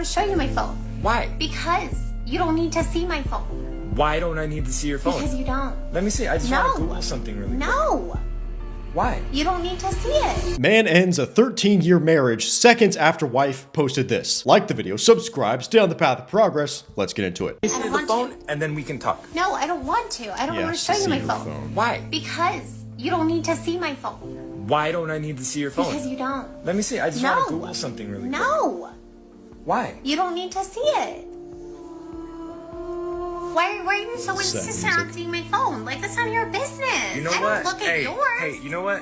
want to show you my phone. Why? Because you don't need to see my phone. Why don't I need to see your phone? Because you don't. Let me see. I just want to Google something really quick. No. Why? You don't need to see it. Man ends a 13-year marriage seconds after wife posted this. Like the video, subscribe, stay on the path of progress. Let's get into it. Let me see the phone and then we can talk. No, I don't want to. I don't want to show you my phone. Why? Because you don't need to see my phone. Why don't I need to see your phone? Because you don't. Let me see. I just want to Google something really quick. No. Why? You don't need to see it. Why are you so insistent on seeing my phone? Like, that's none of your business. You know I what? don't look at yours. Hey, you know what?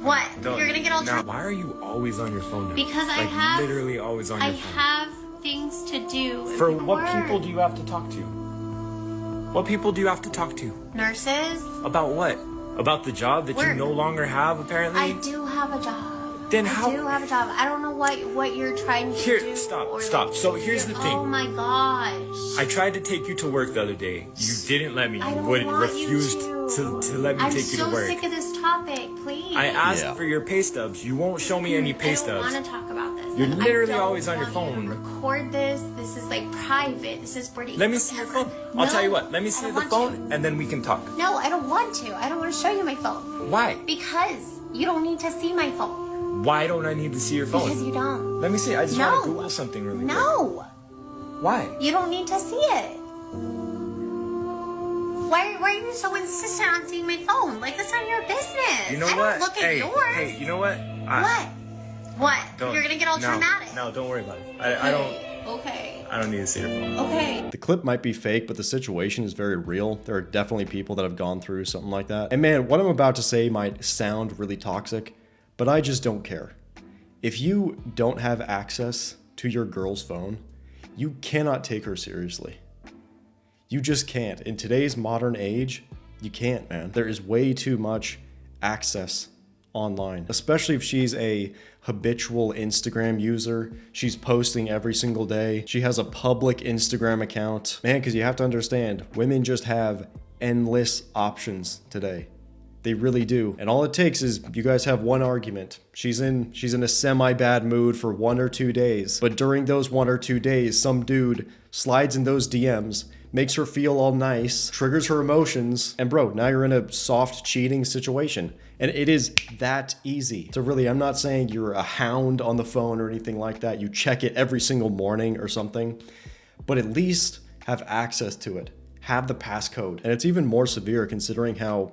What? You're gonna get all drunk? Why are you always on your phone now? Because like, I have... literally always on your phone. I have things to do. For what people do you have to talk to? What people do you have to talk to? Nurses. About what? About the job that you no longer have, apparently? I do have a job. Then how? I do have a job. I don't know what you're trying to do. Stop. So here's the thing. Oh my gosh. I tried to take you to work the other day. You didn't let me. You refused to let me take you to work. I'm so sick of this topic, please. I asked for your pay stubs. You won't show me any pay stubs. I don't want to talk about this. You're literally always on your phone. Record this. This is like private. This is pretty. Let me see your phone. I'll tell you what. Let me see the phone and then we can talk. No, I don't want to. I don't want to show you my phone. Why? Because you don't need to see my phone. Why don't I need to see your phone? Because you don't. Let me see. I just want to Google something really quick. No. Why? You don't need to see it. Why are you so insistent on seeing my phone? Like, that's none of your business. You know I what? don't look at yours. Hey, you know what? What? You're gonna get all dramatic. No, don't worry about it. I don't. Okay. I don't need to see your phone. Okay. The clip might be fake, but the situation is very real. There are definitely people that have gone through something like that. And man, what I'm about to say might sound really toxic, but I just don't care. If you don't have access to your girl's phone, you cannot take her seriously. You just can't. In today's modern age, you can't, man. There is way too much access online, especially if she's a habitual Instagram user. She's posting every single day. She has a public Instagram account. Man, because you have to understand, women just have endless options today. They really do. And all it takes is you guys have one argument. She's in a semi-bad mood for 1 or 2 days. But during those 1 or 2 days, some dude slides in those DMs, makes her feel all nice, triggers her emotions, and bro, now you're in a soft cheating situation. And it is that easy. So really, I'm not saying you're a hound on the phone or anything like that. You check it every single morning or something, but at least have access to it. Have the passcode. And it's even more severe considering how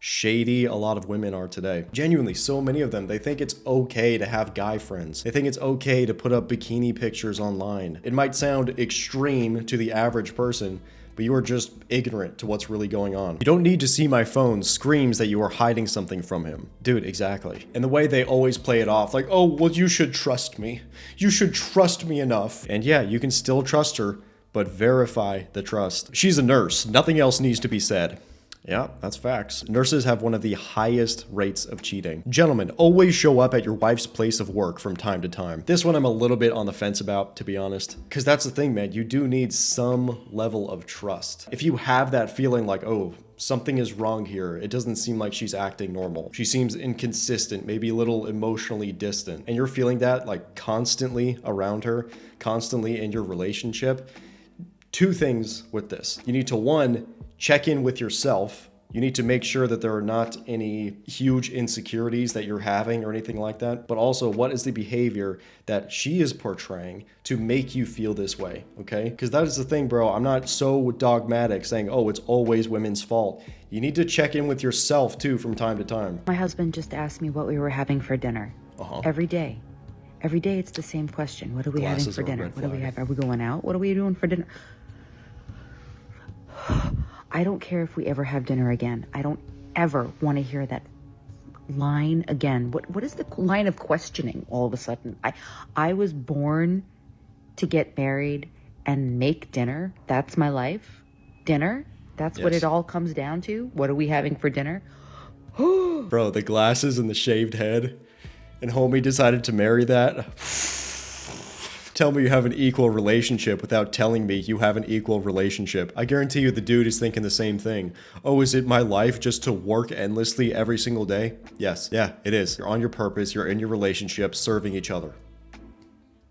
shady a lot of women are today. Genuinely, so many of them, they think it's okay to have guy friends. They think it's okay to put up bikini pictures online. It might sound extreme to the average person, but you are just ignorant to what's really going on. You don't need to see my phone screams that you are hiding something from him. Dude, exactly. And the way they always play it off, like, oh, well, you should trust me. You should trust me enough. And yeah, you can still trust her, but verify the trust. She's a nurse. Nothing else needs to be said. Yeah, that's facts. Nurses have one of the highest rates of cheating. Gentlemen, always show up at your wife's place of work from time to time. This one I'm a little bit on the fence about, to be honest. Because that's the thing, man. You do need some level of trust. If you have that feeling like, oh, something is wrong here. It doesn't seem like she's acting normal. She seems inconsistent, maybe a little emotionally distant. And you're feeling that like constantly around her, constantly in your relationship. Two things with this. You need to, one, check in with yourself. You need to make sure that there are not any huge insecurities that you're having or anything like that. But also, what is the behavior that she is portraying to make you feel this way, okay? Because that is the thing, bro. I'm not so dogmatic saying, oh, it's always women's fault. You need to check in with yourself, too, from time to time. My husband just asked me what we were having for dinner. Every day. Every day it's the same question. What are we having for dinner? What do we have? Are we going out? What are we doing for dinner? I don't care if we ever have dinner again. I don't ever want to hear that line again. What is the line of questioning all of a sudden? I was born to get married and make dinner. That's my life. Dinner? That's what it all comes down to? What are we having for dinner? Bro, the glasses and the shaved head. And homie decided to marry that. Tell me you have an equal relationship without telling me you have an equal relationship. I guarantee you the dude is thinking the same thing. Oh, is it my life just to work endlessly every single day? Yes. Yeah, it is. You're on your purpose. You're in your relationship, serving each other.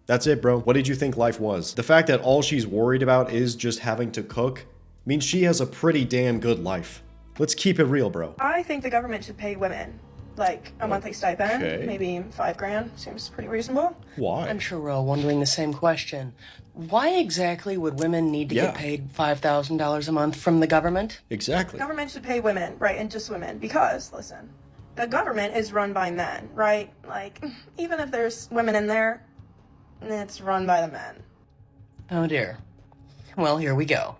That's it, bro. What did you think life was? The fact that all she's worried about is just having to cook means she has a pretty damn good life. Let's keep it real, bro. I think the government should pay women like a monthly stipend, maybe $5,000. Seems pretty reasonable. Why? I'm sure we're all wondering the same question. Why exactly would women need to get paid $5,000 a month from the government? Exactly. The government should pay women, right, and just women, because, listen, the government is run by men, right? Like, even if there's women in there, it's run by the men. Oh dear. Well, here we go.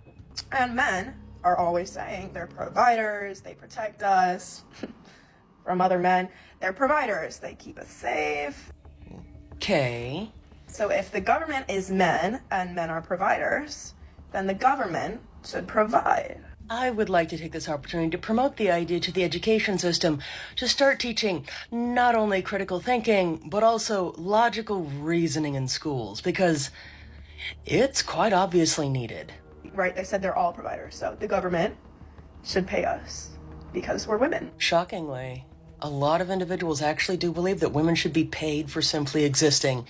And men are always saying they're providers, they protect us from other men. They're providers, they keep us safe. Okay. So if the government is men and men are providers, then the government should provide. I would like to take this opportunity to promote the idea to the education system to start teaching not only critical thinking, but also logical reasoning in schools, because it's quite obviously needed. Right, they said they're all providers, so the government should pay us because we're women. Shockingly, a lot of individuals actually do believe that women should be paid for simply existing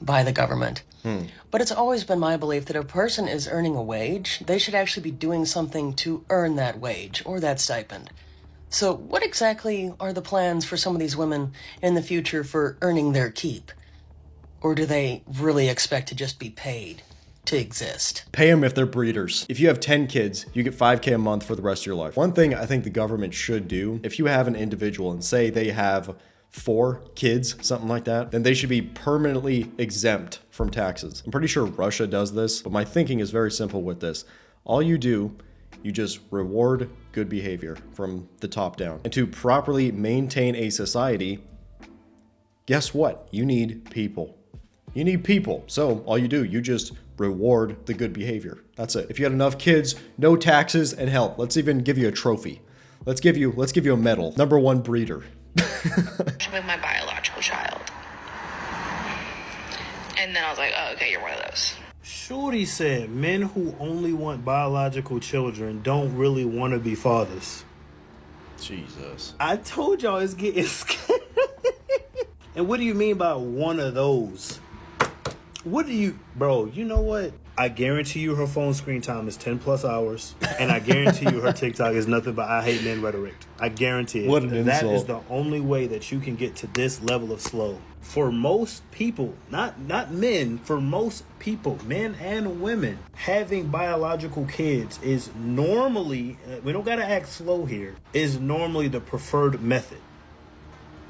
by the government. But it's always been my belief that if a person is earning a wage, they should actually be doing something to earn that wage or that stipend. So what exactly are the plans for some of these women in the future for earning their keep? Or do they really expect to just be paid to exist? Pay them if they're breeders. If you have 10 kids, you get $5,000 a month for the rest of your life. One thing I think the government should do, if you have an individual and say they have 4 kids, something like that, then they should be permanently exempt from taxes. I'm pretty sure Russia does this, but my thinking is very simple with this. All you do, you just reward good behavior from the top down. And to properly maintain a society, guess what? You need people. You need people. So all you do, you just reward the good behavior. That's it. If you had enough kids, no taxes, and hell, let's even give you a trophy. Let's give you a medal. #1 breeder. With my biological child. And then I was like, oh, okay, you're one of those. Shorty said men who only want biological children don't really want to be fathers. Jesus. I told y'all it's getting scary. And what do you mean by one of those? What do you... Bro, you know what? I guarantee you her phone screen time is 10 plus hours. And I guarantee you her TikTok is nothing but I hate men rhetoric. I guarantee it. What an That insult. is the only way that you can get to this level of slow. For most people, not men, for most people, men and women, having biological kids is normally, we don't gotta act slow here, is normally the preferred method.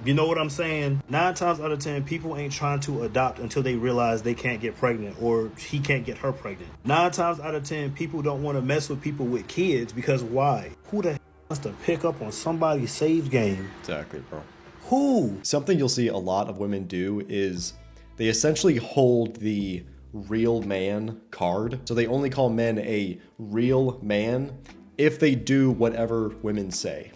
You know what I'm saying? 9 times out of 10, people ain't trying to adopt until they realize they can't get pregnant or he can't get her pregnant. 9 times out of 10, people don't want to mess with people with kids because why? Who the hell wants to pick up on somebody's saved game? Exactly, bro. Who? Something you'll see a lot of women do is they essentially hold the real man card. So they only call men a real man if they do whatever women say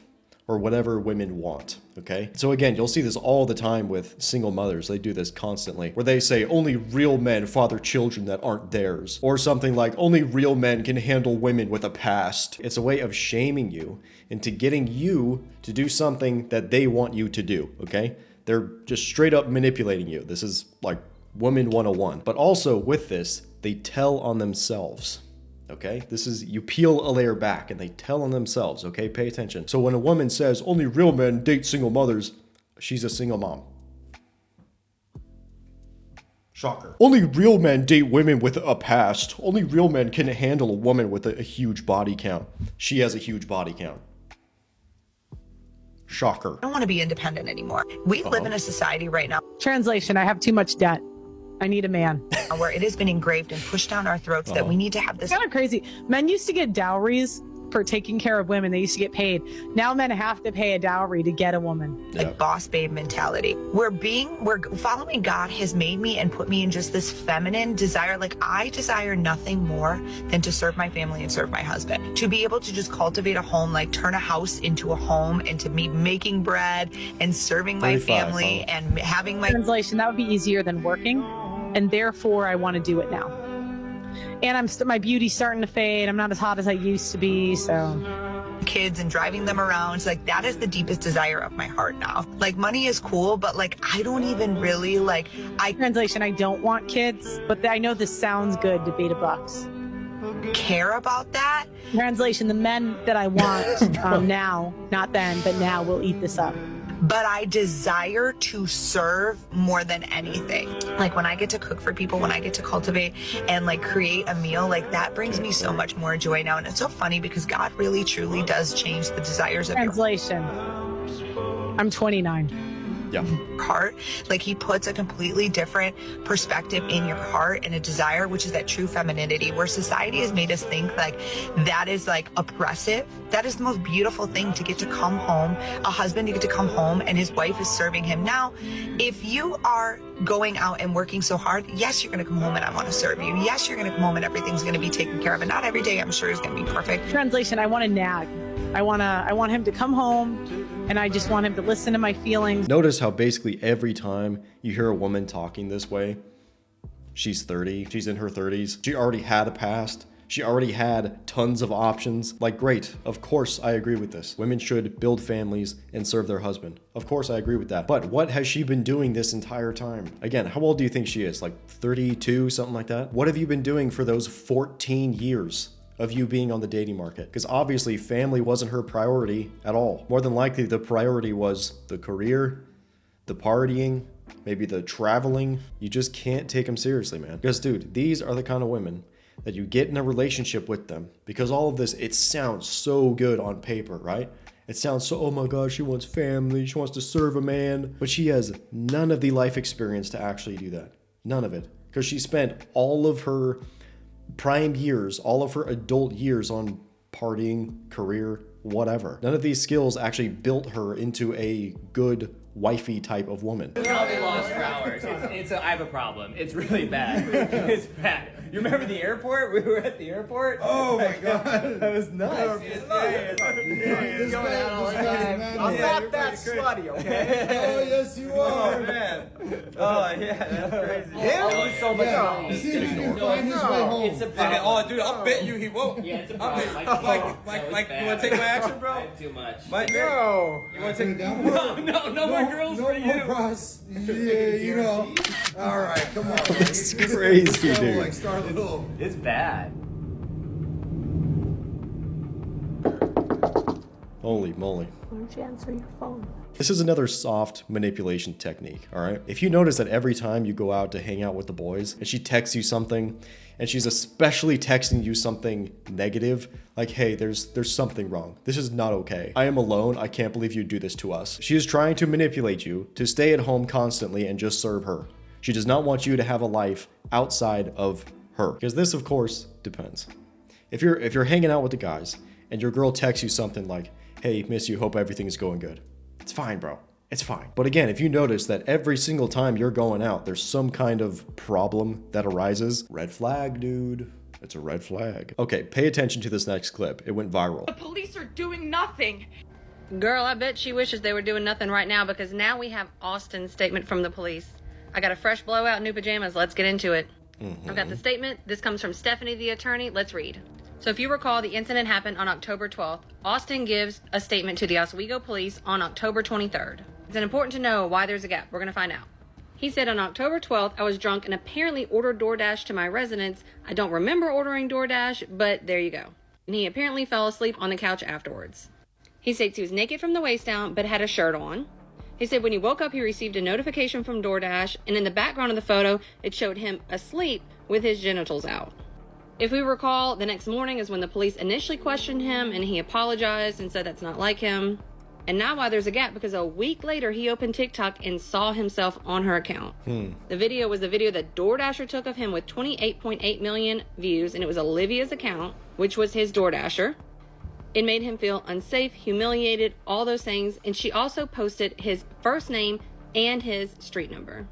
or whatever women want, okay? So again, you'll see this all the time with single mothers. They do this constantly, where they say only real men father children that aren't theirs, or something like only real men can handle women with a past. It's a way of shaming you into getting you to do something that they want you to do, okay? They're just straight up manipulating you. This is like woman 101. But also with this, they tell on themselves. Okay, this is, you peel a layer back and they tell on themselves, okay? Pay attention. So when a woman says only real men date single mothers, she's a single mom. Shocker. Only real men date women with a past. Only real men can handle a woman with a huge body count. She has a huge body count. Shocker. I don't want to be independent anymore. We live in a society right now Translation, I have too much debt. I need a man. where it has been engraved and pushed down our throats that we need to have this. It's kind of crazy. Men used to get dowries for taking care of women. They used to get paid. Now men have to pay a dowry to get a woman. Like boss babe mentality. We're following God has made me and put me in just this feminine desire. Like I desire nothing more than to serve my family and serve my husband. To be able to just cultivate a home, like turn a house into a home, and to be making bread and serving my family and having my... Translation, that would be easier than working. And therefore I want to do it now. And my beauty's starting to fade. I'm not as hot as I used to be, so... kids and driving them around. So, like, that is the deepest desire of my heart now. Like, money is cool, but like, I don't even really Translation, I don't want kids, but I know this sounds good to beta bucks. Care about that. Translation, the men that I want now, not then, but now will eat this up. But I desire to serve more than anything. Like, when I get to cook for people, when I get to cultivate and like create a meal, like that brings me so much more joy now. And it's so funny because God really truly does change the desires of Translation, I'm 29. Yeah. Heart. Like, he puts a completely different perspective in your heart and a desire, which is that true femininity, where society has made us think like that is like oppressive. That is the most beautiful thing, to get to come home, a husband to get to come home and his wife is serving him. Now, if you are going out and working so hard, yes, you're going to come home and I want to serve you. Yes, you're going to come home and everything's going to be taken care of. And not every day, I'm sure, is going to be perfect. Translation, I want to nag. I want him to come home, and I just want him to listen to my feelings. Notice how basically every time you hear a woman talking this way, she's 30, she's in her 30s, she already had a past, she already had tons of options. Like, great, of course I agree with this. Women should build families and serve their husband. Of course I agree with that. But what has she been doing this entire time? Again, how old do you think she is? Like 32, something like that? What have you been doing for those 14 years? Of you being on the dating market? Because obviously family wasn't her priority at all. More than likely the priority was the career, the partying, maybe the traveling. You just can't take them seriously, man. Because dude, these are the kind of women that you get in a relationship with them, because all of this, it sounds so good on paper, right? It sounds so, oh my God, she wants family, she wants to serve a man, but she has none of the life experience to actually do that. None of it. Because she spent all of her prime years, all of her adult years on partying, career, whatever. None of these skills actually built her into a good wifey type of woman. We probably lost for hours. I have a problem. It's really bad. It's bad. You remember the airport? We were at the airport. Oh my God. That was nuts. It's going out all the time. I'm not that slutty, okay? Oh, yes, you are. Oh, man. Oh, yeah, that's crazy. Yeah? Oh, he's so much money. See if you can find his way home. It's a problem. Oh, dude, I'll bet you he won't. Yeah, it's a problem. Mike, you want to take my action, bro? Too much. Mike, no. You want to take down? No more girls for you. No more pros. Yeah, you know. All right, come on. This is crazy, dude. Like, start little. It's bad. Holy moly. Why don't you answer your phone? This is another soft manipulation technique, all right? If you notice that every time you go out to hang out with the boys and she texts you something, and she's especially texting you something negative, like, hey, there's something wrong. This is not okay. I am alone. I can't believe you do this to us. She is trying to manipulate you to stay at home constantly and just serve her. She does not want you to have a life outside of her. Because this, of course, depends. If you're hanging out with the guys and your girl texts you something like, hey, miss you, hope everything is going good. It's fine, bro. It's fine. But again, if you notice that every single time you're going out, there's some kind of problem that arises, red flag, dude. It's a red flag. Okay, pay attention to this next clip. It went viral. The police are doing nothing. Girl, I bet she wishes they were doing nothing right now, because now we have Austin's statement from the police. I got a fresh blowout, new pajamas. Let's get into it. I've got the statement. This comes from Stephanie, the attorney. Let's read. So if you recall, the incident happened on October 12th. Austin gives a statement to the Oswego police on October 23rd. It's important to know why there's a gap. We're going to find out. He said, on October 12th, I was drunk and apparently ordered DoorDash to my residence. I don't remember ordering DoorDash, but there you go. And he apparently fell asleep on the couch afterwards. He states he was naked from the waist down, but had a shirt on. He said when he woke up, he received a notification from DoorDash, and in the background of the photo, it showed him asleep with his genitals out. If we recall, the next morning is when the police initially questioned him, and he apologized and said that's not like him. And now why there's a gap, because a week later, he opened TikTok and saw himself on her account. The video was the video that DoorDasher took of him with 28.8 million views, and it was Olivia's account, which was his DoorDasher. It made him feel unsafe, humiliated, all those things, and she also posted his first name and his street number.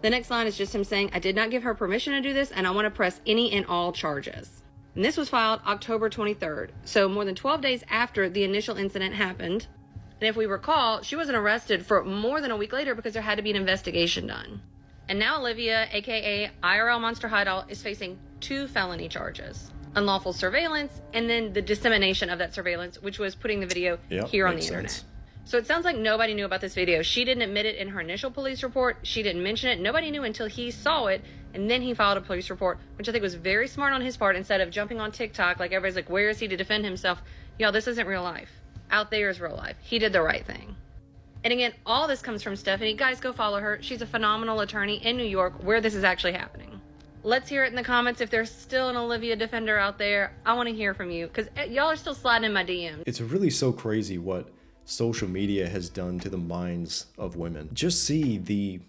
The next line is just him saying, I did not give her permission to do this, and I want to press any and all charges. And this was filed October 23rd, so more than 12 days after the initial incident happened. And if we recall, she wasn't arrested for more than a week later because there had to be an investigation done. And now Olivia, aka IRL Monster Hideout, is facing 2 felony charges. unlawful surveillance, and then the dissemination of that surveillance, which was putting the video here on the internet. So it sounds like nobody knew about this video. She didn't admit it in her initial police report. She didn't mention it. Nobody knew until he saw it, and then he filed a police report, which I think was very smart on his part. Instead of jumping on TikTok, like everybody's like, where is he to defend himself? Y'all, this isn't real life. Out there is real life. He did the right thing. And again, all this comes from Stephanie. Guys, go follow her. She's a phenomenal attorney in New York where this is actually happening. Let's hear it in the comments. If there's still an Olivia defender out there, I want to hear from you, because y'all are still sliding in my DMs. It's really so crazy what social media has done to the minds of women. Just see the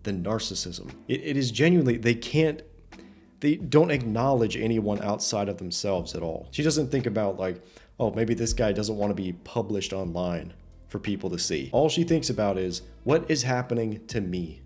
narcissism. It is genuinely, they don't acknowledge anyone outside of themselves at all. She doesn't think about like, oh, maybe this guy doesn't want to be published online for people to see. All she thinks about is, what is happening to me?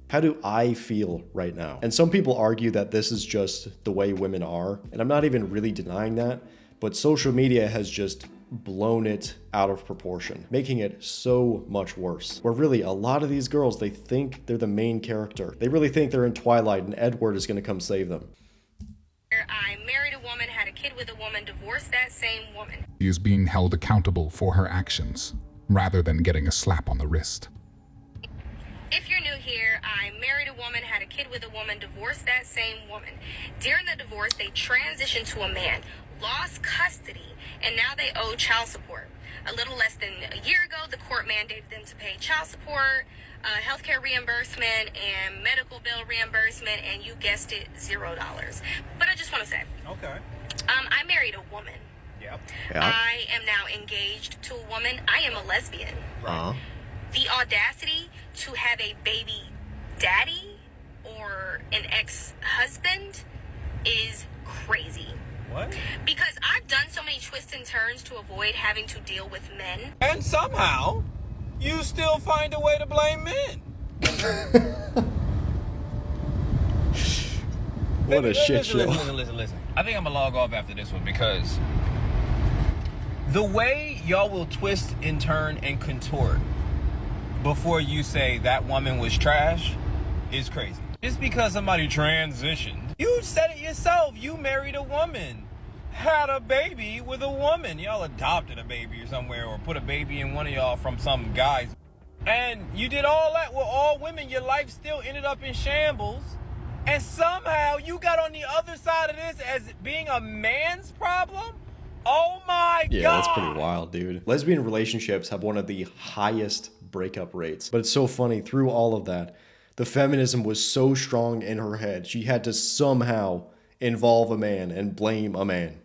How do I feel right now? And some people argue that this is just the way women are, and I'm not even really denying that, but social media has just blown it out of proportion, making it so much worse. Where really, a lot of these girls, they think they're the main character. They really think they're in Twilight and Edward is gonna come save them. I married a woman, had a kid with a woman, divorced that same woman. She is being held accountable for her actions, rather than getting a slap on the wrist. If you're new here, I married a woman, had a kid with a woman, divorced that same woman. During the divorce, they transitioned to a man, lost custody, and now they owe child support. A little less than a year ago, the court mandated them to pay child support, healthcare reimbursement, and medical bill reimbursement, and you guessed it, $0. But I just want to say, Okay. I married a woman. Yep. I am now engaged to a woman. I am a lesbian. The audacity to have a baby daddy or an ex-husband is crazy. What? Because I've done so many twists and turns to avoid having to deal with men. And somehow, you still find a way to blame men. What a shit show. Listen. I think I'm gonna log off after this one, because the way y'all will twist and turn and contort before you say that woman was trash is crazy. Just because somebody transitioned, you said it yourself. You married a woman, had a baby with a woman. Y'all adopted a baby or somewhere, or put a baby in one of y'all from some guys. And you did all that with all women. Your life still ended up in shambles. And somehow you got on the other side of this as being a man's problem? Oh my God. Yeah, that's pretty wild, dude. Lesbian relationships have one of the highest breakup rates. But it's so funny, through all of that, the feminism was so strong in her head, she had to somehow involve a man and blame a man.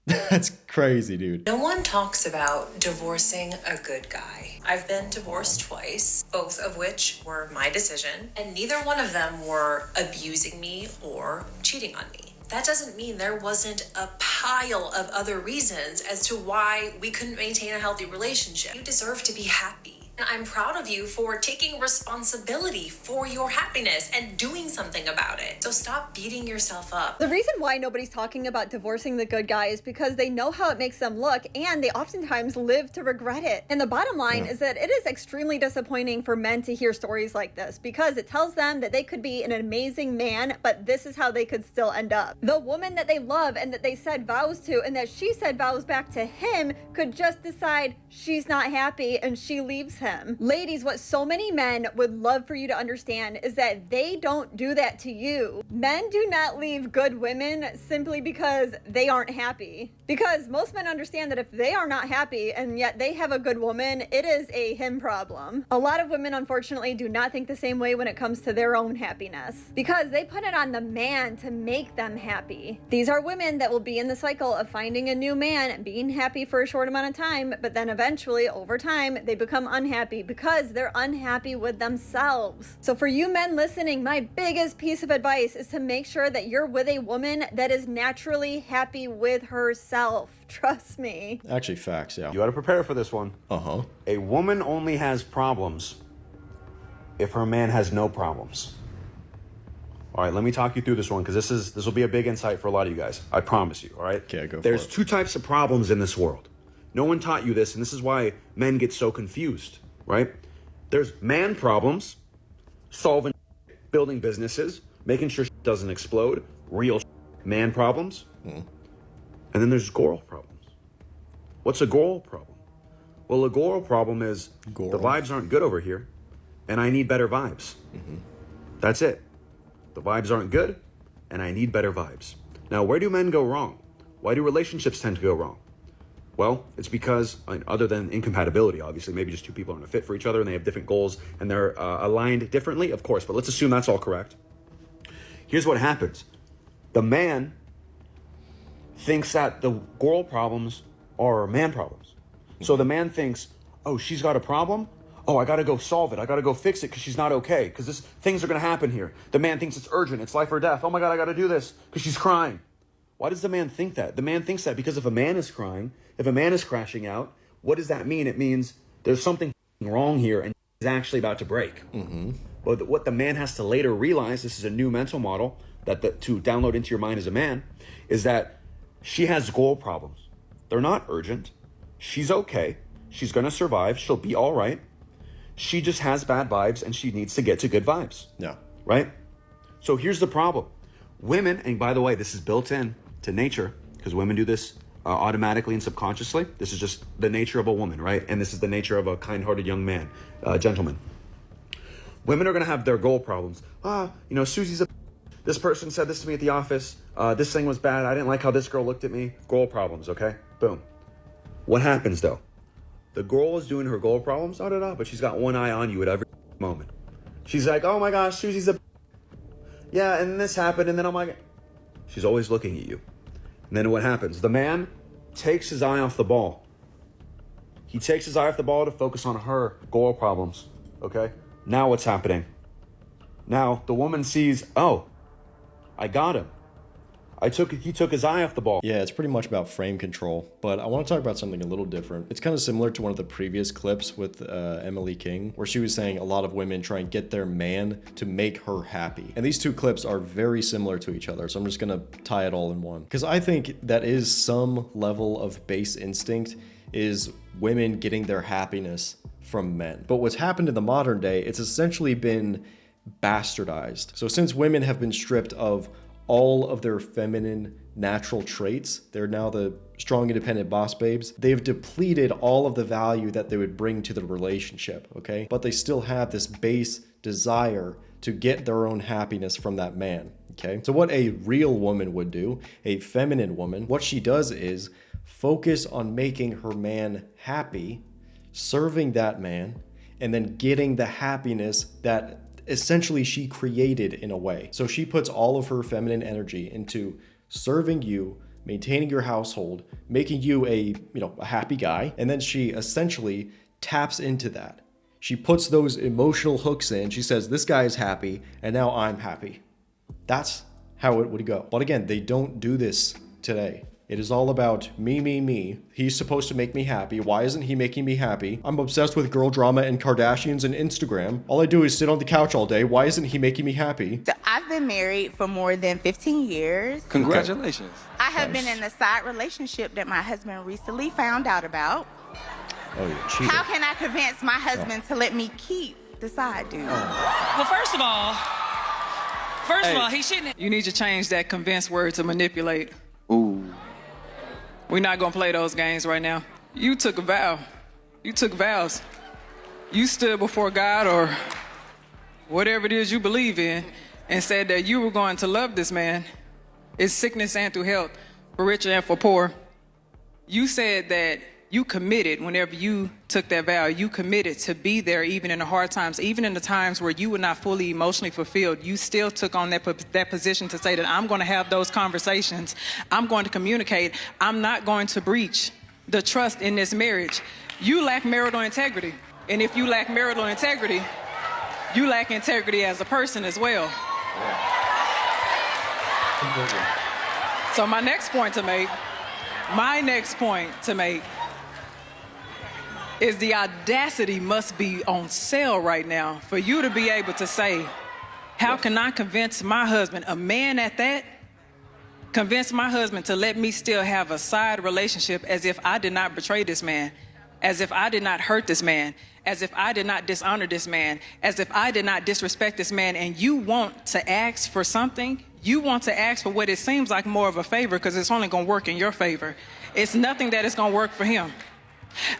That's crazy, dude. No one talks about divorcing a good guy. I've been divorced twice, both of which were my decision, and neither one of them were abusing me or cheating on me. That doesn't mean there wasn't a pile of other reasons as to why we couldn't maintain a healthy relationship. You deserve to be happy. And I'm proud of you for taking responsibility for your happiness and doing something about it. So stop beating yourself up. The reason why nobody's talking about divorcing the good guy is because they know how it makes them look, and they oftentimes live to regret it. And the bottom line is that it is extremely disappointing for men to hear stories like this, because it tells them that they could be an amazing man, but this is how they could still end up. The woman that they love and that they said vows to, and that she said vows back to him, could just decide she's not happy and she leaves him. Ladies, what so many men would love for you to understand is that they don't do that to you. Men do not leave good women simply because they aren't happy. Because most men understand that if they are not happy and yet they have a good woman, it is a him problem. A lot of women, unfortunately, do not think the same way when it comes to their own happiness, because they put it on the man to make them happy. These are women that will be in the cycle of finding a new man and being happy for a short amount of time, but then eventually, over time, they become unhappy because they're unhappy with themselves. So for you men listening, my biggest piece of advice is to make sure that you're with a woman that is naturally happy with herself. Trust me. Actually, facts, yeah. You got to prepare for this one. Uh-huh. A woman only has problems if her man has no problems. All right, let me talk you through this one, because this will be a big insight for a lot of you guys. I promise you, all right? Okay, go for it. There's two types of problems in this world. No one taught you this, and this is why men get so confused, right? There's man problems, solving, building businesses, making sure doesn't explode, real man problems. And then there's goral problems. What's a goral problem? Well, a goral problem is the vibes aren't good over here, and I need better vibes. That's it. The vibes aren't good, and I need better vibes. Now, where do men go wrong? Why do relationships tend to go wrong? Well, it's because, other than incompatibility, obviously, maybe just two people aren't a fit for each other and they have different goals and they're aligned differently, of course, but let's assume that's all correct. Here's what happens. The man thinks that the girl problems are man problems. So the man thinks, oh, she's got a problem? Oh, I gotta go solve it. I gotta go fix it because she's not okay, because things are gonna happen here. The man thinks it's urgent, it's life or death. Oh my God, I gotta do this because she's crying. Why does the man think that? The man thinks that because if a man is crying, if a man is crashing out, what does that mean? It means there's something wrong here and is actually about to break. But what the man has to later realize, this is a new mental model to download into your mind as a man, is that she has goal problems. They're not urgent. She's okay. She's going to survive. She'll be all right. She just has bad vibes and she needs to get to good vibes. Yeah. Right? So here's the problem. Women, and by the way, this is built in to nature because women do this automatically and subconsciously. This is just the nature of a woman, right? And this is the nature of a kind-hearted young man, gentleman. Women are going to have their goal problems. Susie's this person said this to me at the office. This thing was bad. I didn't like how this girl looked at me. Goal problems, okay? Boom. What happens though? The girl is doing her goal problems, but she's got one eye on you at every moment. She's like, oh my gosh, Susie's yeah, and this happened, and then oh my God. She's always looking at you. And then what happens? The man takes his eye off the ball. He takes his eye off the ball to focus on her goal problems, okay? Now what's happening? Now the woman sees, oh, I got him. He took his eye off the ball. Yeah, it's pretty much about frame control, but I want to talk about something a little different. It's kind of similar to one of the previous clips with Emily King, where she was saying a lot of women try and get their man to make her happy. And these two clips are very similar to each other, so I'm just gonna tie it all in one. Because I think that is some level of base instinct is women getting their happiness from men. But what's happened in the modern day, it's essentially been bastardized. So since women have been stripped of all of their feminine natural traits, they're now the strong, independent boss babes. They've depleted all of the value that they would bring to the relationship, okay? But they still have this base desire to get their own happiness from that man, okay? So what a real woman would do, a feminine woman, what she does is focus on making her man happy, serving that man, and then getting the happiness that essentially she created in a way. So she puts all of her feminine energy into serving you, maintaining your household, making you a happy guy, and then she essentially taps into that. She puts those emotional hooks in. She says, this guy is happy, and now I'm happy. That's how it would go. But again, they don't do this today. It is all about me, me, me. He's supposed to make me happy. Why isn't he making me happy? I'm obsessed with girl drama and Kardashians and Instagram. All I do is sit on the couch all day. Why isn't he making me happy? So I've been married for more than 15 years. Congratulations. I have been in a side relationship that my husband recently found out about. Oh, you're cheating. How can I convince my husband to let me keep the side dude? Well, first of all, he shouldn't. You need to change that convince word to manipulate. Ooh. We're not gonna play those games right now. You took a vow. You took vows. You stood before God or whatever it is you believe in and said that you were going to love this man. It's sickness and through health, for rich and for poor. You said that you committed whenever you took that vow. You committed to be there even in the hard times, even in the times where you were not fully emotionally fulfilled. You still took on that position to say that I'm going to have those conversations. I'm going to communicate. I'm not going to breach the trust in this marriage. You lack marital integrity. And if you lack marital integrity, you lack integrity as a person as well. So my next point to make is the audacity must be on sale right now for you to be able to say, how can I convince my husband, a man at that, convince my husband to let me still have a side relationship as if I did not betray this man? as if I did not hurt this man, as if I did not dishonor this man, as if I did not disrespect this man, and you want to ask for something, you want to ask for what it seems like more of a favor because it's only going to work in your favor. It's nothing that is going to work for him.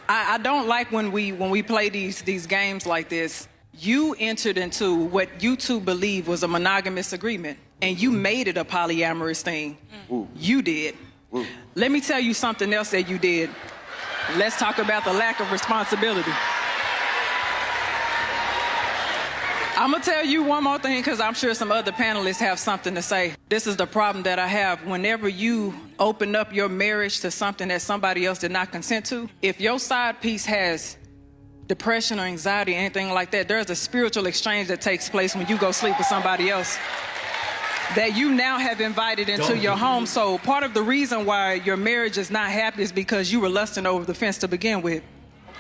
I don't like when we play these games like this. You entered into what you two believe was a monogamous agreement, and you made it a polyamorous thing. Ooh. You did. Ooh. Let me tell you something else that you did. Let's talk about the lack of responsibility. I'm gonna tell you one more thing because I'm sure some other panelists have something to say. This is the problem that I have. Whenever you open up your marriage to something that somebody else did not consent to, if your side piece has depression or anxiety or anything like that, there's a spiritual exchange that takes place when you go sleep with somebody else that you now have invited into your home. So part of the reason why your marriage is not happy is because you were lusting over the fence to begin with.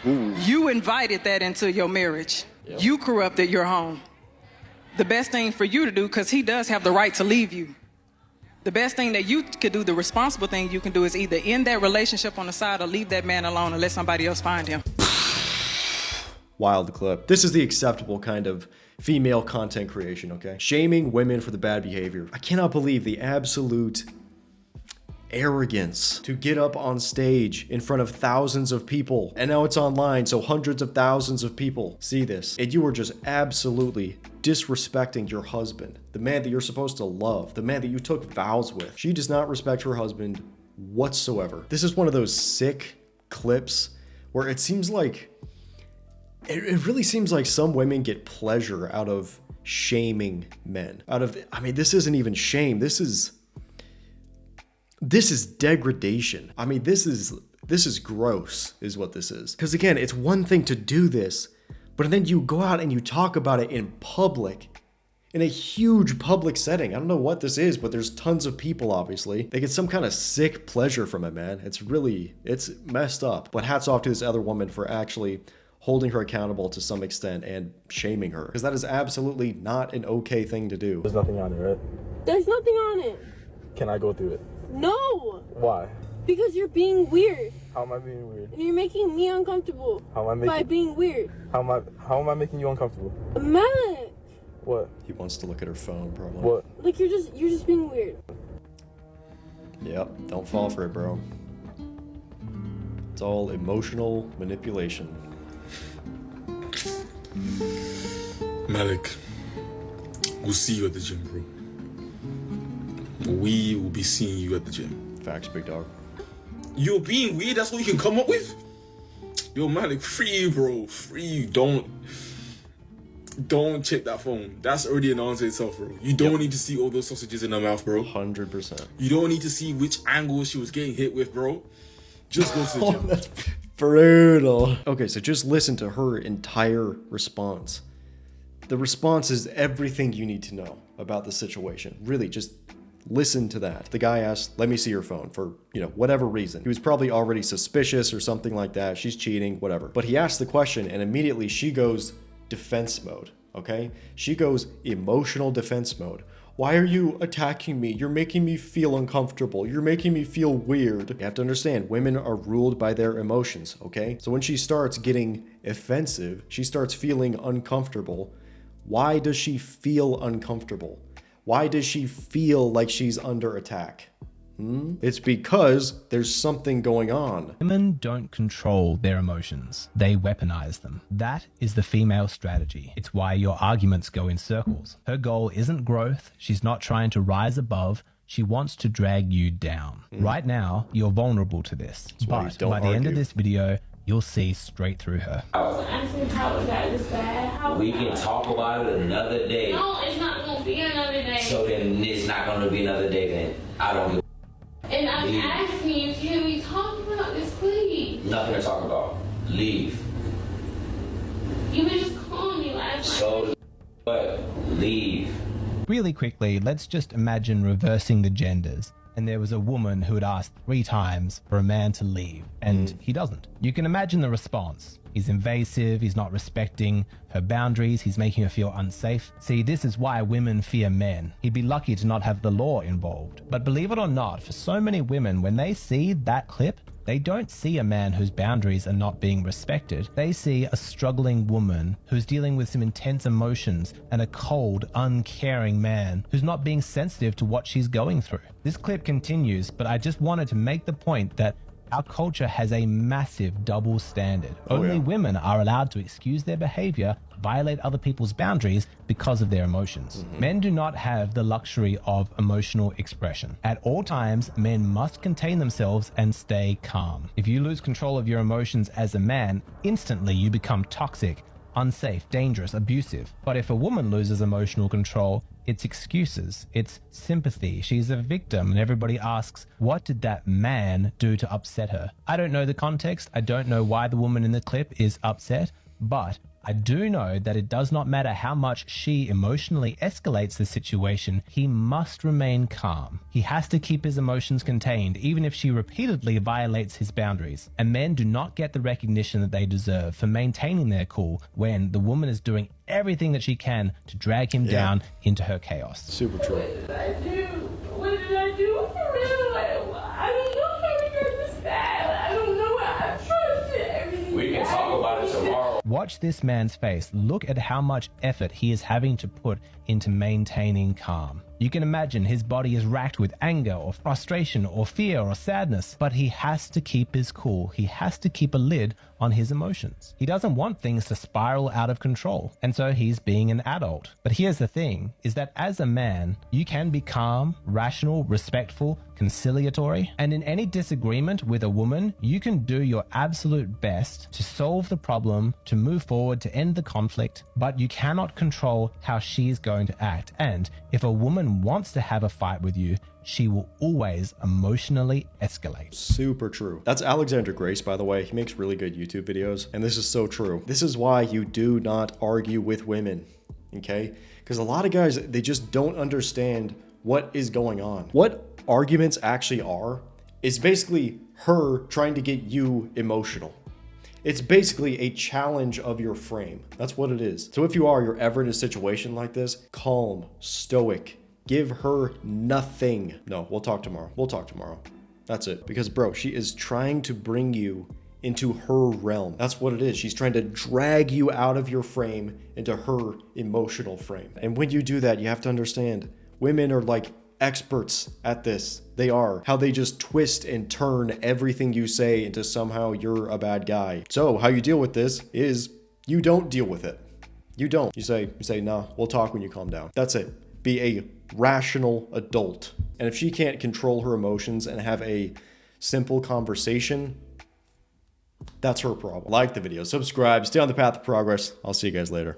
Ooh. You invited that into your marriage. Yep. You corrupted your home. The best thing for you to do, because he does have the right to leave you, the best thing that you could do, the responsible thing you can do, is either end that relationship on the side or leave that man alone and let somebody else find him. Wild clip. This is the acceptable kind of female content creation, okay? Shaming women for the bad behavior. I cannot believe the absolute arrogance to get up on stage in front of thousands of people. And now it's online, so hundreds of thousands of people see this. And you are just absolutely disrespecting your husband, the man that you're supposed to love, the man that you took vows with. She does not respect her husband whatsoever. This is one of those sick clips where it seems like, it really seems like some women get pleasure out of shaming men. I mean, this isn't even shame. This is degradation. I mean, this is gross, is what this is. Because again, it's one thing to do this, but then you go out and you talk about it in public, in a huge public setting. I don't know what this is, but there's tons of people, obviously. They get some kind of sick pleasure from it, man. It's messed up. But hats off to this other woman for actually holding her accountable to some extent and shaming her. Because that is absolutely not an okay thing to do. There's nothing on it, right? There's nothing on it. Can I go through it? No! Why? Because you're being weird. How am I being weird? And you're making me uncomfortable. How am I by being weird. How am I making you uncomfortable? Malik! What? He wants to look at her phone, probably. What? Like you're just being weird. Yep, don't fall for it, bro. It's all emotional manipulation. Malik, we'll see you at the gym, bro. We will be seeing you at the gym. Facts, big dog. You're being weird? That's what you can come up with? Yo, Malik, free you, bro. Free you. Don't check that phone. That's already an answer itself, bro. You don't need to see all those sausages in her mouth, bro. 100%. You don't need to see which angle she was getting hit with, bro. Just go to the gym. That's brutal. Okay, so just listen to her entire response. The response is everything you need to know about the situation. Really, just listen to that. The guy asked, let me see your phone for, whatever reason. He was probably already suspicious or something like that. She's cheating, whatever. But he asked the question and immediately she goes defense mode, okay? She goes emotional defense mode. Why are you attacking me? You're making me feel uncomfortable. You're making me feel weird. You have to understand, women are ruled by their emotions, okay? So when she starts getting offensive, she starts feeling uncomfortable. Why does she feel uncomfortable? Why does she feel like she's under attack? It's because there's something going on. Women don't control their emotions. They weaponize them. That is the female strategy. It's why your arguments go in circles. Her goal isn't growth. She's not trying to rise above. She wants to drag you down. Right now, you're vulnerable to this. But by the end of this video, you'll see straight through her. I was asking how it got this bad. We can talk about it another day. No, it's not going to be another day. So then it's not going to be another day then. I don't give And I'm asking you, can we talk about this, please? Nothing to talk about. Leave. You were just calling me last night. So what? Leave. Really quickly, let's just imagine reversing the genders. And there was a woman who had asked 3 times for a man to leave, and he doesn't. You can imagine the response. He's invasive, he's not respecting her boundaries, he's making her feel unsafe. See, this is why women fear men. He'd be lucky to not have the law involved. But believe it or not, for so many women, when they see that clip, They don't see a man whose boundaries are not being respected. They see a struggling woman who's dealing with some intense emotions and a cold, uncaring man who's not being sensitive to what she's going through. This clip continues, but I just wanted to make the point that our culture has a massive double standard. Only women are allowed to excuse their behavior, violate other people's boundaries because of their emotions. Men do not have the luxury of emotional expression. At all times, men must contain themselves and stay calm. If you lose control of your emotions as a man, instantly you become toxic, unsafe, dangerous, abusive. But if a woman loses emotional control, it's excuses, it's sympathy. She's a victim, and everybody asks, what did that man do to upset her? I don't know the context. I don't know why the woman in the clip is upset, but I do know that it does not matter how much she emotionally escalates the situation, he must remain calm. He has to keep his emotions contained, even if she repeatedly violates his boundaries. And men do not get the recognition that they deserve for maintaining their cool when the woman is doing everything that she can to drag him down into her chaos. Super true. What did I do? What did I do for real? I don't know how to get this bad. I don't know. I trusted everything. We can talk about it tomorrow. Watch this man's face. Look at how much effort he is having to put into maintaining calm. You can imagine his body is racked with anger or frustration or fear or sadness, but he has to keep his cool. He has to keep a lid on his emotions. He doesn't want things to spiral out of control, and so he's being an adult. But here's the thing, is that as a man, you can be calm, rational, respectful, conciliatory, and in any disagreement with a woman, you can do your absolute best to solve the problem, to move forward, to end the conflict, but you cannot control how she's going to act. And if a woman wants to have a fight with you, she will always emotionally escalate. Super true. That's Alexander Grace, by the way. He makes really good YouTube videos, and this is so true. This is why you do not argue with women, okay? Because a lot of guys, they just don't understand what is going on. What arguments actually are is basically her trying to get you emotional. It's basically a challenge of your frame. That's what it is. So if you're ever in a situation like this, calm, stoic, give her nothing. No, we'll talk tomorrow. We'll talk tomorrow. That's it. Because bro, she is trying to bring you into her realm. That's what it is. She's trying to drag you out of your frame into her emotional frame. And when you do that, you have to understand, women are like experts at this. They are. How they just twist and turn everything you say into somehow you're a bad guy. So how you deal with this is you don't deal with it. You don't. You say, nah, we'll talk when you calm down. That's it. Be a rational adult. And if she can't control her emotions and have a simple conversation, that's her problem. Like the video, subscribe, stay on the path of progress. I'll see you guys later.